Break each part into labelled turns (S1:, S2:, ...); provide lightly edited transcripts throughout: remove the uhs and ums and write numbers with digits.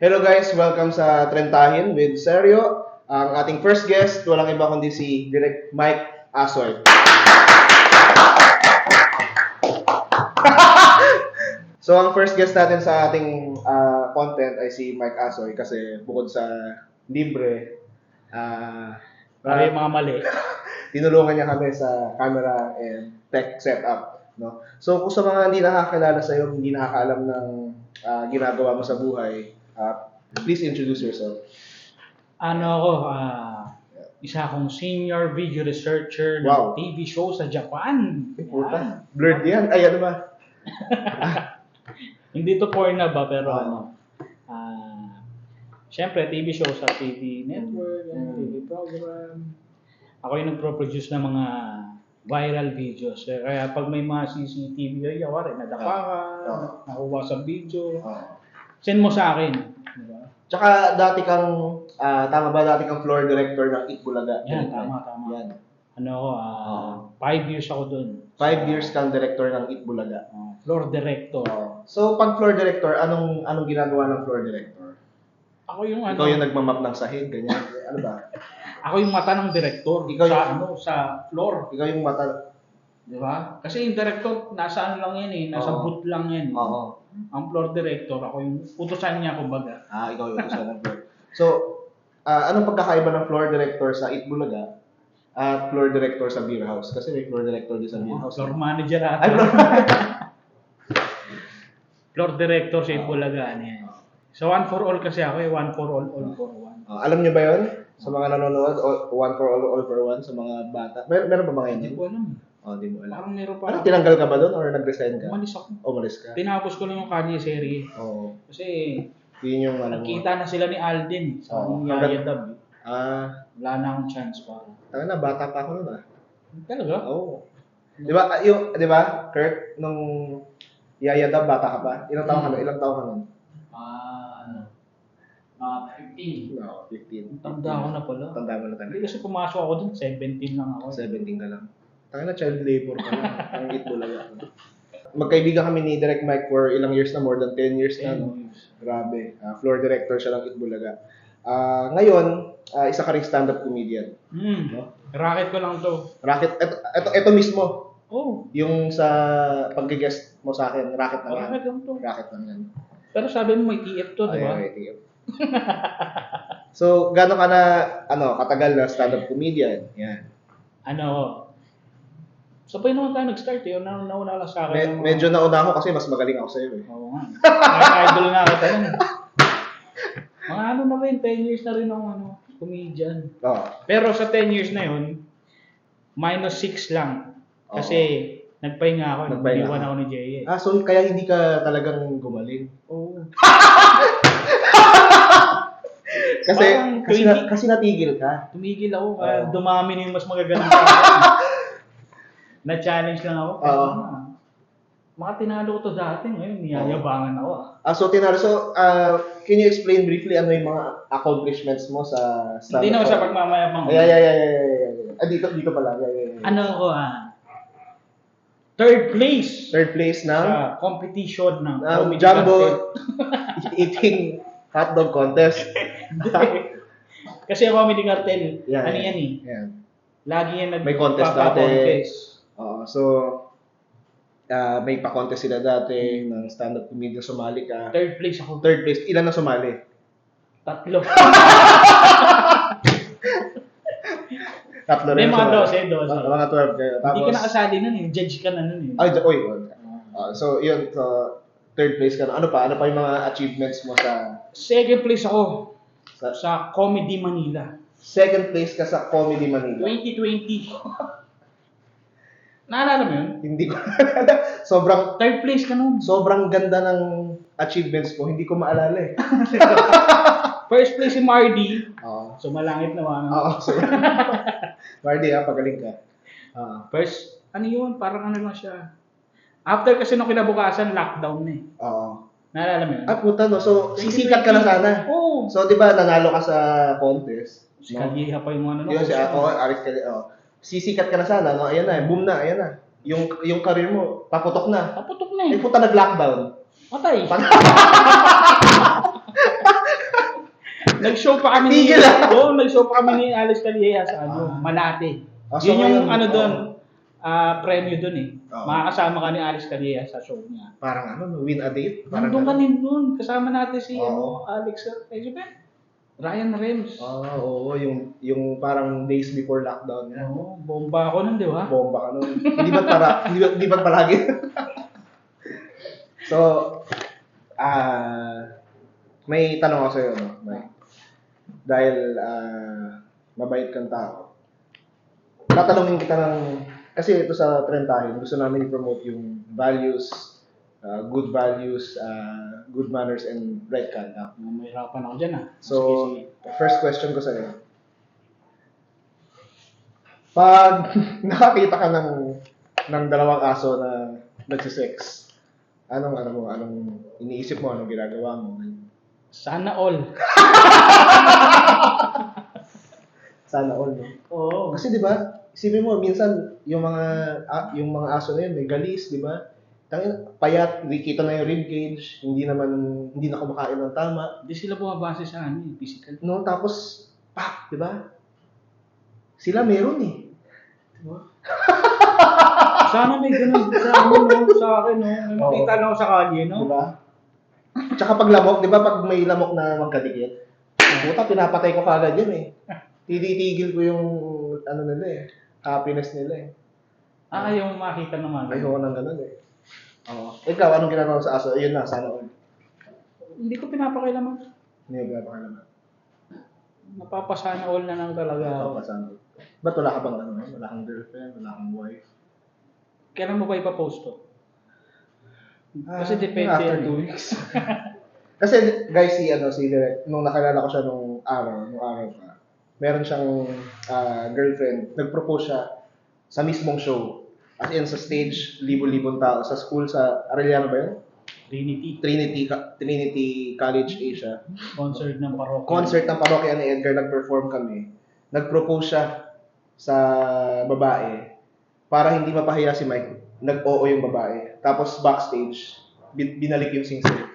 S1: Hello guys, welcome sa Trentahin with Seryo. Ang ating first guest, walang iba kundi si Direct Mike Asoy. So ang first guest natin sa ating content ay si Mike Asoy kasi bukod sa libre,
S2: Yung mga mali.
S1: tinulungan niya kami sa camera and tech setup. No? So kung sa mga hindi nakakilala sa iyo, hindi nakakaalam ng ginagawa mo sa buhay, please introduce yourself.
S2: Isa akong senior video researcher
S1: Wow.
S2: ng TV show sa Japan.
S1: Puta, blurred yan. Ay, ano ba?
S2: Hindi to porn na ba, pero
S1: Oo.
S2: syempre TV show sa TV network, TV program. Ako yung nagpro-produce ng mga viral videos. Kaya pag may mga CCTV, yawari, nadapa ka, nakuha sa video, send mo sa akin. Diba?
S1: Tsaka dati kang, tama ba, dati kang floor director ng Itbulaga?
S2: Yan, tama.
S1: Yan.
S2: 5 years ako dun.
S1: 5 years kang director ng Itbulaga.
S2: Floor director.
S1: So, pag floor director, anong ginagawa ng floor director?
S2: Ako yung
S1: Ikaw yung nagmamap ng sahig, ganyan. Ano ba?
S2: Ako yung mata ng director
S1: Ikaw
S2: sa floor,
S1: Ikaw yung mata.
S2: di ba? Kasi yung director nasa ano lang yan eh, nasa
S1: Oo.
S2: booth lang yan. Eh.
S1: Oo.
S2: Ang floor director, ako yung utusan niya kumbaga.
S1: Ikaw yung utusan ng floor. So, anong pagkakaiba ng floor director sa Itbulaga at floor director sa beer house? Kasi may floor director din sa beer house.
S2: Floor manager ata.
S1: Ay, floor
S2: Floor director sa Itbulaga yan. So one for all kasi ako eh, one for all for one.
S1: Alam niyo ba yun? Sa mga nanonood, one for all for one, sa mga bata. Meron ba mga
S2: Hindi
S1: yun?
S2: ko alam.
S1: Di mo alam.
S2: Parang meron pa.
S1: Ano, tinanggal ka ba doon or nag-resign ka?
S2: Umalis ako.
S1: Umalis ka?
S2: Tinapos ko lang yung Kanye serie.
S1: Oo.
S2: Kasi
S1: Yun yung ano mo.
S2: nagkita na sila ni Alden sa
S1: Oo.
S2: Yaya Dab. Wala na akong chance pa.
S1: Tanga na, bata pa ako noon
S2: Talaga?
S1: Oo. Di ba, Kurt, nung Yaya Dab, bata ka pa? Ilang taon ka nun? Ilang taon ka nun?
S2: 15.
S1: No, 15.
S2: Tanda ko na pala.
S1: Tanda mo na
S2: Hindi
S1: talaga.
S2: kasi pumasok ako dun, 17 lang ako.
S1: 17 ka lang. Tanga na, child labor ka lang. Ang Itbulaga. Magkaibigan kami ni Direct Mike for ilang years na, more than 10 years na. No? Grabe. Floor director siya ng Itbulaga. Ngayon, isa ka ring stand-up comedian. No?
S2: Racket ko lang to.
S1: Racket, ito mismo.
S2: Oh,
S1: Yung sa pag-guest mo sa akin, racket na yan.
S2: racket lang to.
S1: Racket lang yan.
S2: Pero sabi mo may TF to, di ba?
S1: Ay, so, gano'n ka na, katagal na stand-up comedian? Yan.
S2: So pa naman tayo nag-start eh. Nauna lang sa akin.
S1: Medyo nauna ako kasi mas magaling ako sa'yo eh.
S2: Oo nga. Idol na kita nun. Mga na rin, 10 years na rin ako comedian. Pero sa 10 years na yun, -6 lang. Kasi nagpahinga ako. Nagpahinga ako ni Jay.
S1: So kaya hindi ka talagang gumaling?
S2: Oo.
S1: Kasi natigil ka.
S2: Tumigil ako. Dumami na yung mas magagaling sa akin. Na-challenge lang ako. Mga tinalo ko to dati. Ngayon, niyayabangan ako.
S1: So tinalo. So, can you explain briefly ano yung mga accomplishments mo sa stand-up?
S2: Hindi naman sa pagmamayabang.
S1: Dito pala.
S2: Third place.
S1: Third place na?
S2: Sa competition ng
S1: Jumbo eating hotdog contest.
S2: Kasi ang Comedy Cartel,
S1: yan
S2: eh.
S1: Yan.
S2: Lagi yan
S1: May contest dati.
S2: nagpapakontest.
S1: So, may pa-contest sila dati ng stand-up comedian, sumali ka.
S2: Third place ako.
S1: Third place. Ilan na sumali?
S2: 3.
S1: Tatlo
S2: May
S1: rin
S2: mga
S1: sumali.
S2: 12.
S1: Mga 12 kayo.
S2: Hindi ka nakasali nun eh. Judge ka na nun eh.
S1: So, yun. Third place ka na. Ano pa yung mga achievements mo sa...
S2: Second place ako sa Comedy Manila.
S1: Second place ka sa Comedy Manila.
S2: 2020. Naalala mo yun?
S1: Hindi ko sobrang
S2: Third place ka nun.
S1: sobrang ganda ng achievements ko. Hindi ko maalala eh.
S2: First place si Mardy.
S1: Oo.
S2: Sumalangit naman.
S1: So, Mardy, pagaling ka.
S2: First, yun? Parang lang siya. After kasi nung kinabukasan, lockdown na eh.
S1: Oo.
S2: Naalala mo yun?
S1: Puta no. So, sisikat ka na sana.
S2: Oo.
S1: So, di ba, nanalo ka sa contest?
S2: Si Kalyeha pa yung ano.
S1: Yun si Aris Kalyeha. Sisikat ka na sana. No? Ayan na. Boom na. Ayan na. Yung career mo, paputok na.
S2: Paputok na eh.
S1: Puta, nag-lockdown.
S2: Patay. Nag-show pa kami ni
S1: Tigil ah.
S2: nag-show pa kami ni Alex Calleja sa Malate.
S1: So
S2: Yun yung
S1: ngayon,
S2: doon, premyo doon eh.
S1: Oo.
S2: Makakasama ka ni Alex Calleja sa show niya.
S1: Parang win a date? Parang
S2: Nandun ka din doon. Kasama natin si
S1: Oo.
S2: Alex, Ryan Rems.
S1: Oo, yung parang days before lockdown.
S2: Oo, bomba ako nun, di ba?
S1: Bomba ka nun. Hindi ba't palagi? So, may tanong ako sa'yo, no, Mike. Dahil mabait kang tao. Tatanungin kita kasi ito sa Trentahin, gusto namin i-promote yung values, good values, good manners, and right conduct.
S2: Mahirapan ako dyan ah.
S1: So,
S2: Sige.
S1: first question ko sa'yo. Pag nakakita ka ng dalawang aso na nagsisex, anong iniisip mo, anong ginagawa mo?
S2: Sana all.
S1: Sana all, no?
S2: Oo.
S1: Kasi 'di ba? Isipin mo minsan yung mga aso na yun may galis, 'di ba? Tangin payat, kita na yung rib cage, hindi na kumakain ng tama.
S2: Hindi sila bumabase sa physical.
S1: No, tapos pak, 'di ba? Sila meron eh.
S2: Diba? Sana may ganun sa akin, no? May makita lang ako sa kalye, no?
S1: 'Di ba? Tsaka pag lamok, 'di ba pag may lamok na magkadikit, puta pinapatay ko kagad 'yan eh. Titigil ko yung nila eh, happiness nila eh.
S2: Ayaw mo makita naman.
S1: Ayoko nang ganun eh. Oo. Ikaw, anong ginagawa mo sa aso? Ayun na, sana all.
S2: Hindi ko pinapakailaman.
S1: Hindi ko pinapakalaman.
S2: Napapasana all na lang talaga ako.
S1: Papasana all. Ba't wala ka bang wala kang girlfriend, wala kang wife?
S2: Kailan mo ba ipapost to? Kasi depende
S1: After
S2: yan.
S1: 2 weeks. Kasi guys, si Direk, nung nakilala ko siya nung araw pa, meron siyang girlfriend, nag-propose siya sa mismong show. As in, sa stage, libo-libong tao. Sa school, sa Arellano ba yun? Trinity College Asia.
S2: Concert ng parokya.
S1: Concert ng parokya ni Edgar, nag-perform kami. Nag-propose siya sa babae para hindi mapahiya si Mike. Nag-oo yung babae. Tapos backstage, binalik yung singsing.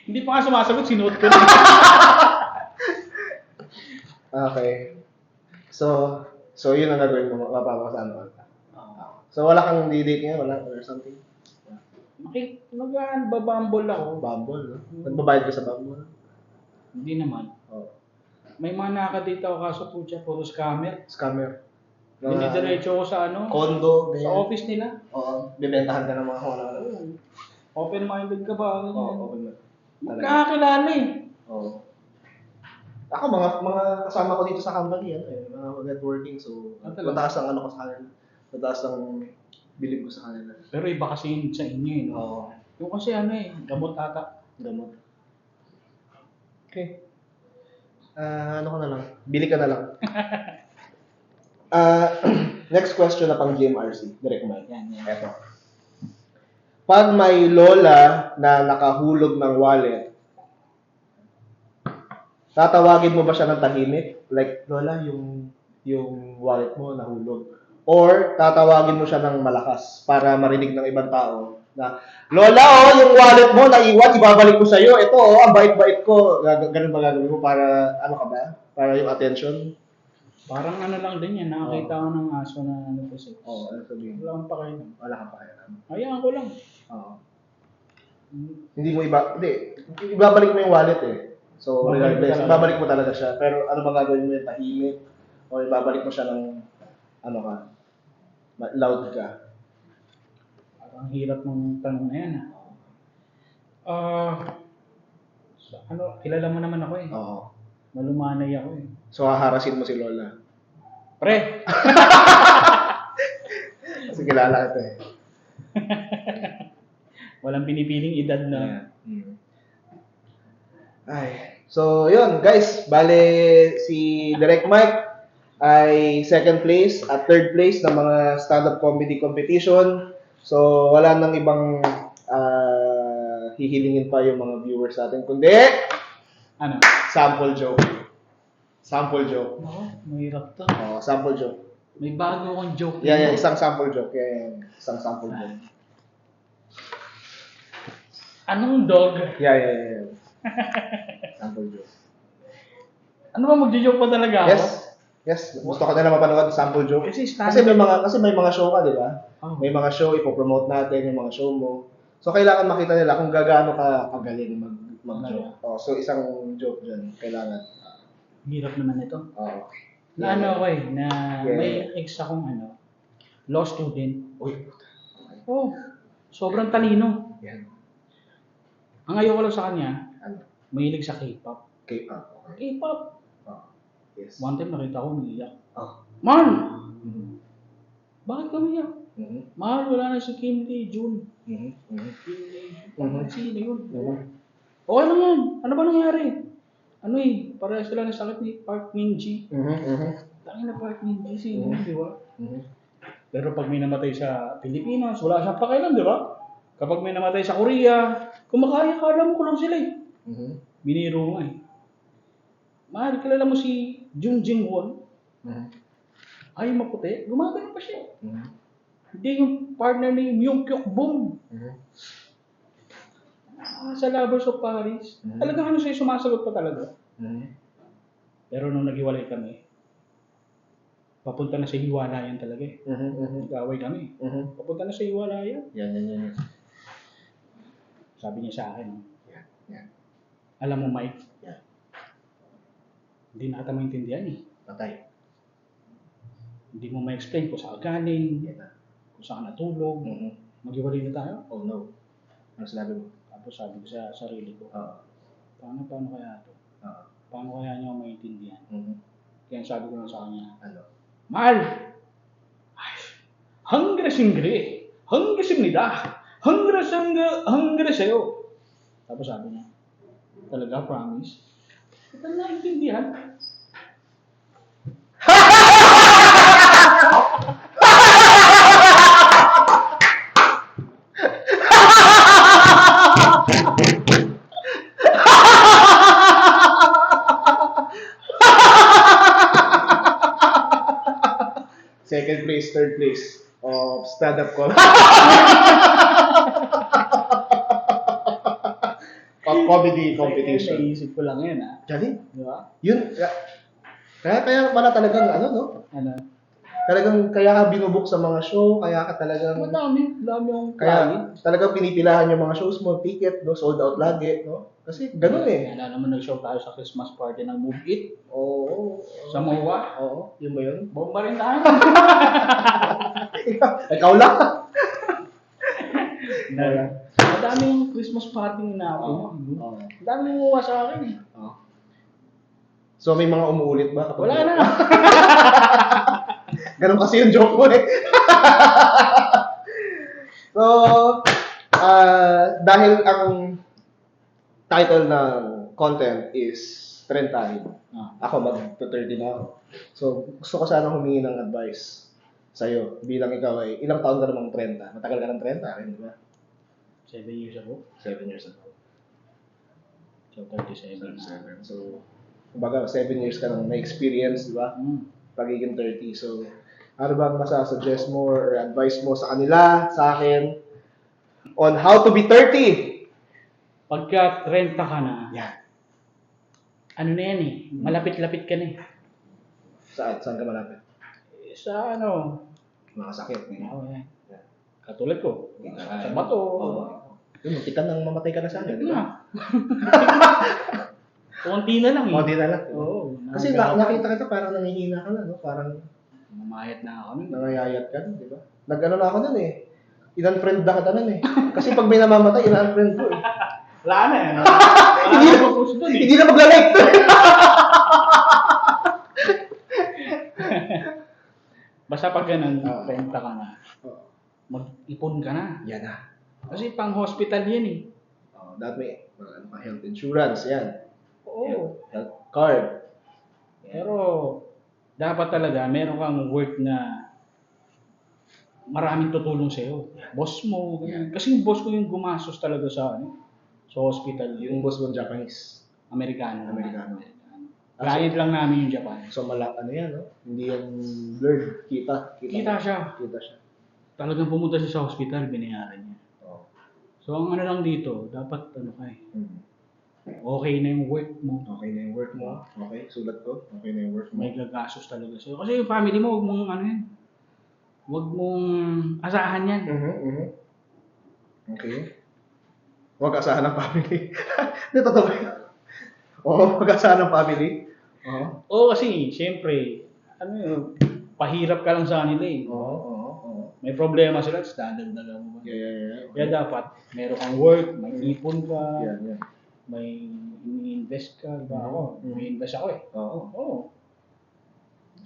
S2: Hindi pa nga sumasagot, sinuot ko na.
S1: Okay. So yun ang gagawin mo, mapapasama ka. So wala kang di-date ngayon, wala or something?
S2: Nagbabambol ako.
S1: Bumble, no? Nagbabayad ka sa Bumble?
S2: Hindi naman.
S1: Oo.
S2: May mga nakadate ako kaso puro scammer.
S1: Scammer.
S2: Dinidiretso ko sa
S1: Condo,
S2: sa office nila.
S1: Oo. Bibentahan ka ng mga wala.
S2: Open-minded ka ba?
S1: Oo, okay na.
S2: Magkakakilala eh.
S1: Oo. Ako, mga kasama ko dito sa company, mga networking, so mataas ang ko sa kanila. Mataas ang bilib ko sa kanila.
S2: Pero iba kasi yun sa inyo eh. No?
S1: Oo.
S2: Yung kasi gamot ata.
S1: Gamot. Okay. Ano ka na lang? Bili ka na lang. Next question na pang GMRC. Direct Mike.
S2: Yan.
S1: Eto. Pag may lola na nakahulog ng wallet, tatawagin mo ba siya ng tahimik? Like, lola, yung wallet mo nahulog. Or tatawagin mo siya ng malakas para marinig ng ibang tao na, lola, yung wallet mo naiwan, ibabalik ko sa'yo. Ito, ang bait-bait ko. Ganun ba gagawin mo para, ka ba? Para yung attention?
S2: Parang lang din yan. Nakakita ko ng aso na kasi.
S1: Oo, ano sabihin?
S2: Wala akong pakialam.
S1: Wala kang pakialam.
S2: Hayaan ko lang.
S1: Oo. Hindi, ibabalik mo yung wallet eh. So, regardless, ibabalik mo talaga siya. Pero ano ba gagawin mo yung tahimik? O ibabalik mo siya ng, loud ka?
S2: Ang hirap ng tanong na yan. Kilala mo naman ako eh.
S1: Oo.
S2: Malumanay ako eh.
S1: So, haharasin mo si Lola.
S2: Pre!
S1: Kasi kilala kita eh.
S2: Walang pinipiling edad na.
S1: Ay. So, yun, guys. Bale, si Direct Mike ay second place at third place ng mga stand-up comedy competition. So, wala nang ibang hihilingin pa yung mga viewers natin. Kundi, sample joke. Sample joke.
S2: Oo, mahirap to.
S1: Sample joke.
S2: May bago akong joke.
S1: Yan, isang sample joke. Yan, isang sample joke.
S2: Anong dog?
S1: Yeah. Sample joke.
S2: Ano ba, magjo-joke pa talaga ako?
S1: Yes. Yes. Gusto ko na lang mapanood ng sample joke.
S2: Kasi
S1: Kasi may mga show ka, di ba?
S2: Oh.
S1: May mga show, ipopromote natin yung mga show mo. So, kailangan makita nila kung gaano ka kagaling mag-joke. Oh, so, isang joke dyan, kailangan.
S2: Hirap naman ito.
S1: Oo.
S2: Na ano ako na
S1: Yeah.
S2: may ex akong law student.
S1: Uy,
S2: Oh, sobrang talino.
S1: yan.
S2: Ang ayoko lang sa kanya,
S1: Ano?
S2: mahilig sa K-pop.
S1: Okay.
S2: K-pop.
S1: Yes.
S2: One time nakita ko umiiyak.
S1: Oh.
S2: Man!
S1: Mhm.
S2: Bakit ka umiiyak?
S1: Mhm.
S2: Mahal, wala na si Kim Tae-jun.
S1: Mhm. Mhm.
S2: Kim Tae-jun. Sino yun?
S1: Mhm.
S2: Okay lang yan. Ano ba nangyari? Parehas sila ng sakit ni Park Min-ji.
S1: Mhm. Mhm.
S2: Tangin na Park Min-ji, sino yun, di ba?
S1: Mhm.
S2: Pero pag may namatay sa Pilipinas, wala siyang pakialam, di ba? Kapag may namatay sa Korea, kumakaya, kala mo ko lang sila eh.
S1: Mhm.
S2: Biniro nga eh. Mahal, kilala mo si Jung Jin-won?
S1: Mhm.
S2: Ay, maputi. Gumagano pa siya.
S1: Mhm.
S2: Hindi yung partner ni Myung Kyuk Boom.
S1: Mhm.
S2: Sa Lovers of Paris.
S1: Mhm.
S2: Talagang siya, sumasagot pa talaga.
S1: Mhm.
S2: Pero nung naghiwalay kami, papunta na sa hiwalayan talaga eh.
S1: Mhm. Mhm.
S2: Nag-away kami.
S1: Mhm.
S2: Papunta na sa hiwalayan.
S1: Yan.
S2: Sabi niya sa akin,
S1: Yan.
S2: alam mo Mike,
S1: Yan.
S2: hindi na kita maintindihan eh.
S1: Patay.
S2: Hindi mo ma-explain kung saan ka galing,
S1: Yan na.
S2: kung saan ka natulog.
S1: Mhm.
S2: Maghiwalay na tayo.
S1: Oh no. Ano sinabi mo?
S2: Tapos sabi ko sa sarili ko,
S1: Oo.
S2: paano kaya ito?
S1: Oo.
S2: Paano kaya niya ako maintindihan?
S1: Mhm.
S2: Kaya sabi ko lang sa kanya,
S1: Ano?
S2: mahal! Hanggasimgre! Hanggasimnida! Hanggra sa'yo! Tapos sabi niya, talaga, promise? Ito na naintindihan.
S1: Second place, third place of stand-up comedy competition.
S2: Naisip ko lang yan
S1: Galing.
S2: Di ba?
S1: Yun, kaya pala talagang no?
S2: Ano?
S1: Talagang kaya ka binubuk sa mga show, kaya ka talagang
S2: Dami yung
S1: kaya talagang pinipilahan yung mga shows mo, ticket, no, sold out lagi, no? Kasi ganun eh.
S2: Ano naman nag-show tayo sa Christmas party ng Move It
S1: Oo.
S2: sa MOA.
S1: Oo, yun ba yun?
S2: Bomba rin tayo.
S1: Ikaw lang.
S2: Madami yung Christmas party natin.
S1: Oo.
S2: Madami yung uwa sa akin eh.
S1: Oo. So may mga umuulit ba?
S2: Wala na.
S1: Ganun kasi yung joke mo eh. So, dahil ang title ng content is Trend Tayo. Ako mag-30 na ako. So, gusto ko sana humingi ng advice sa'yo bilang ikaw ay ilang taon ka namang 30? Matagal ka ng 30 rin, di ba?
S2: 7 years ago.
S1: 7 years ago.
S2: So, 37.
S1: So, kumbaga 7 years ka nang na-experience, di ba?
S2: Mm.
S1: Pagiging 30. So, ano bang masasuggest mo or advice mo sa kanila, sa akin, on how to be 30?
S2: Pagka 30 ka na,
S1: Yan.
S2: ano na yan eh, malapit-lapit ka na eh.
S1: Saan ka malapit?
S2: Sa
S1: Mga sakit.
S2: yan. Katulad ko, sa
S1: Sa
S2: bato.
S1: Yun, muntik ka nang mamatay ka na sana, di ba?
S2: Konti na lang eh.
S1: Konti na lang.
S2: Oo.
S1: Kasi nakita kita parang nangihina ka na, no? Parang
S2: Mamayat na ako nun.
S1: nangayayat ka, di ba? Nag-ano na ako nun eh. In-unfriend na kita nun eh. Kasi pag may namamatay, in-unfriend ko eh.
S2: Wala na eh. Wala na mag-post dun eh.
S1: Hindi na magla-like to eh.
S2: Basta pag ganun,
S1: Oo.
S2: 30 ka na, mag-ipon ka na.
S1: Yan na.
S2: Kasi pang hospital yan eh.
S1: That may health insurance, yan.
S2: Oo.
S1: Health card.
S2: Pero, dapat talaga, meron kang work na maraming tutulong sa'yo. Boss mo, ganyan. Kasi yung boss ko yung gumastos talaga sa hospital.
S1: Yung boss mo Japanese.
S2: Amerikano.
S1: Amerikano.
S2: Client lang namin yung Japan.
S1: So ano yan, no? Hindi yan blurred. Kita
S2: Kita siya. Talagang pumunta siya sa hospital, binayaran niya.
S1: Oh.
S2: So, ang ano lang dito, dapat ka eh. okay na yung work mo.
S1: Okay na yung work mo. Okay, sulat ko. Okay na yung work mo.
S2: May gagastos talaga sa'yo. Kasi yung family mo, huwag mong ano yan. Huwag mong asahan yan.
S1: Okay. Huwag asahan ng family. Hindi, totoo ba yun? Oo, huwag asahan ng family. Oo.
S2: Oo, kasi, siyempre, ano yun, pahirap ka lang sa kanila eh.
S1: Oo.
S2: May problema sila, tapos dadagdagan mo ba?
S1: Yeah.
S2: Kaya dapat, meron kang work, may ipon ka,
S1: Yeah.
S2: may ini-invest ka. Diba ako? May invest ako eh. Oo.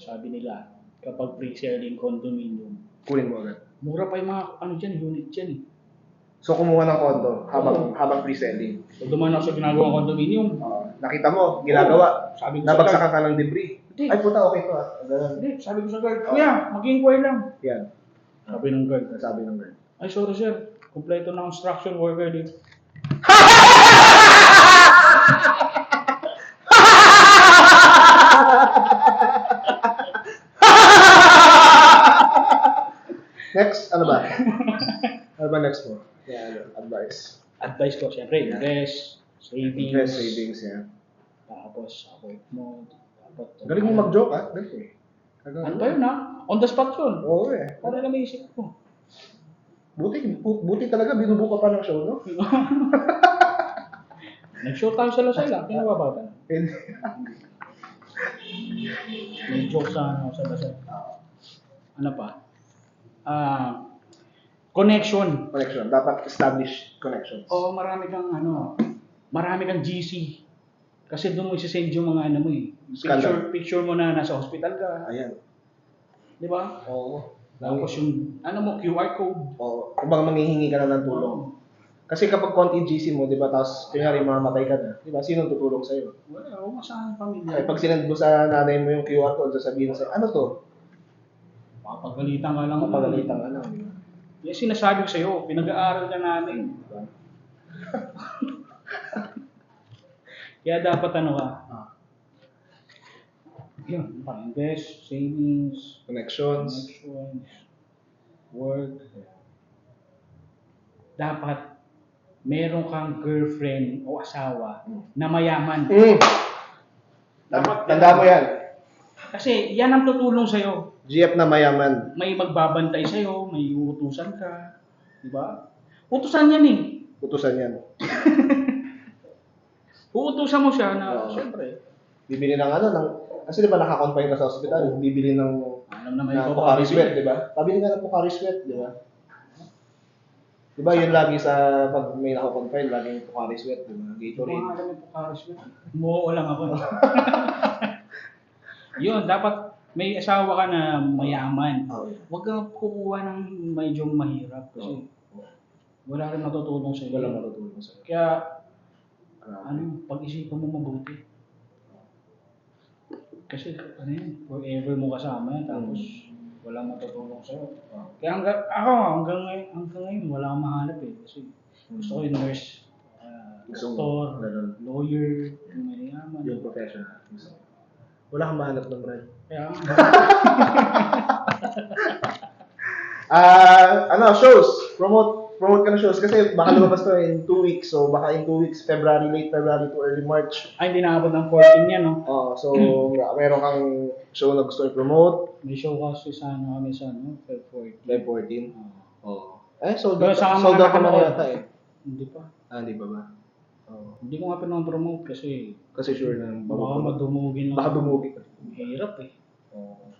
S2: Sabi nila, kapag pre-selling condominium,
S1: Kunin mo agad.
S2: mura pa yung mga ano dyan, unit dyan eh.
S1: So, kumuha ng condo habang pre-selling.
S2: So, dumaan ako sa ginagawang condominium.
S1: Nakita mo, ginagawa.
S2: Sabi ko sa
S1: Nabagsakan
S2: guard,
S1: ka ng debris.
S2: Hindi.
S1: Ay, puta, okay to ah. Ganun.
S2: Hindi, sabi ko sa guard, kuya, mag-inquire lang.
S1: Yan.
S2: Sabi ng guard,
S1: Sabi ng girl.
S2: ay sorry sir, kompleto na construction worker dito.
S1: Next, ano ba? Ano ba next mo? Advice.
S2: Advice ko, siyempre, invest, savings,
S1: Invest, savings, yan.
S2: tapos work mo, dapat.
S1: Galing mo mag-joke ah. Galing.
S2: Ano ba yun ha? On the spot yun.
S1: Oo eh.
S2: Para lang may isip ko.
S1: Buti talaga, binubuka pa ng show, no?
S2: Nag-show tayo sa Lasal ha, pinababatan.
S1: Hindi.
S2: May joke sa Lasal. Ano pa? Connection.
S1: Connection. Dapat establish connections.
S2: Oo, marami kang GC. Kasi doon mo isi-send yung mga ano mo eh.
S1: Scandal.
S2: Picture mo na nasa hospital ka.
S1: Ayan.
S2: Di ba?
S1: Oo.
S2: Tapos yung, QR code.
S1: Oo. Kung bang manghihingi ka na ng tulong. Kasi kapag konti GC mo, di ba, tapos kunyari mamatay ka na, di ba, sino tutulong sa'yo?
S2: Wala, huwag masahan yung pamilya.
S1: Ay, pag sinend mo sa nanay mo yung QR code, sasabihin sa'yo, ano to?
S2: Papagalitan ka lang.
S1: Mapagalitan ka lang, di ba?
S2: Yung sinasabi ko sa'yo, pinag-aaral ka namin.
S1: Diba?
S2: Kaya dapat ano ka? Yun, invest, savings,
S1: Connections.
S2: work. Dapat meron kang girlfriend o asawa na mayaman.
S1: Tanda mo yan.
S2: Kasi yan ang tutulong sa'yo.
S1: GF na mayaman.
S2: May magbabantay sa'yo, may uutusan ka. Diba? Utusan yan eh.
S1: Utusan yan.
S2: Uutusan mo siya na, syempre,
S1: Bibili ng kasi di ba naka-confine ka sa hospital, bibili ng
S2: alam na may
S1: Pocari Sweat, di ba? Pabili ka ng Pocari Sweat, di ba? Di ba yun lagi sa pag may naka-confine, laging Pocari Sweat, di ba? Gatorade.
S2: Mga alam yung Pocari Sweat. Umuo lang ako. Yun, dapat may asawa ka na mayaman. Huwag kang kukuha ng medyo mahirap kasi wala rin matutulong sa'yo.
S1: Wala matutulong sa'yo.
S2: Kaya, pag-isipan mo mabuti. Kasi, forever mo kasama yan, tapos walang matutulong sa'yo. Kaya hanggang ngayon, wala akong mahanap eh. Kasi gusto ko yung nurse, doktor, lawyer, yung mayaman.
S1: Yung professional. Wala kang mahanap ng brand.
S2: Kaya,
S1: Shows. Promote ka na shows kasi baka lumabas to in 2 weeks. So baka in 2 weeks, late February to early March.
S2: hindi nakabot ng 14 yan, no?
S1: So meron kang show na gusto i-promote.
S2: May show kasi sa kami sa, Feb 14.
S1: Feb 14. Sold
S2: Pero
S1: out.
S2: sa mga
S1: Sold out ka na
S2: nakanood.
S1: yata eh.
S2: Hindi pa.
S1: Hindi pa ba?
S2: Hindi ko nga pinang-promote kasi
S1: Kasi sure na
S2: baka madumugin lang.
S1: Baka dumugin ka.
S2: Hirap eh.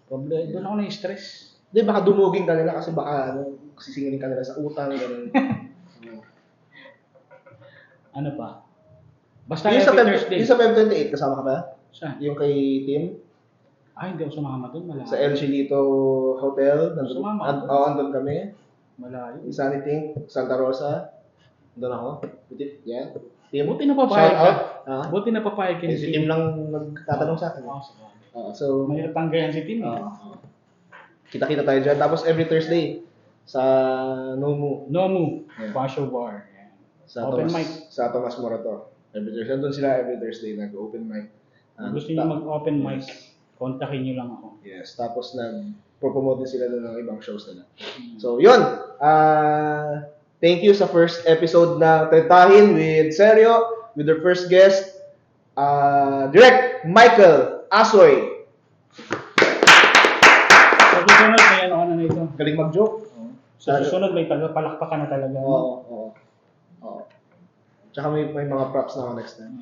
S2: Problema. Doon ako na-stress.
S1: Hindi, baka dumugin ka nila kasi baka sisingilin ka nila sa utang. Ganun.
S2: Ano pa? Basta
S1: Yung sa
S2: every
S1: Feb,
S2: Thursday.
S1: yung sa Feb 28, kasama ka ba?
S2: Saan?
S1: Yung kay Tim?
S2: Hindi ako sumama doon. Malayo.
S1: Sa El Chilito Hotel.
S2: Sumama ako.
S1: Andun kami.
S2: Malayo.
S1: Isa ni Ting, Santa Rosa. Andun ako. Yan. Tim.
S2: Buti na papayag
S1: Shout
S2: ka.
S1: out.
S2: Buti na papayag ka.
S1: Si Tim lang nagtatanong sa akin. So,
S2: may natanggayan si Tim.
S1: kita-kita tayo dyan. Tapos every Thursday sa Nomu.
S2: Nomu.
S1: Yeah.
S2: Basho Bar. Yan.
S1: Sa
S2: Open
S1: Tomas,
S2: mic.
S1: Sa Tomas Morato. Every Thursday. Doon sila every Thursday nag-open mic.
S2: Kung gusto niyo mag-open mic, kontakin niyo lang ako.
S1: Yes. Tapos nag-promote din sila doon ng ibang shows nila. So, yun. Thank you sa first episode na Tretahin with Seryo. with our first guest, Direct Michael Asoy.
S2: Sa susunod, may ano ka na ito.
S1: Galing mag-joke.
S2: Sa susunod, may palakpakan na talaga.
S1: Oo. Tsaka may mga props na ako next time.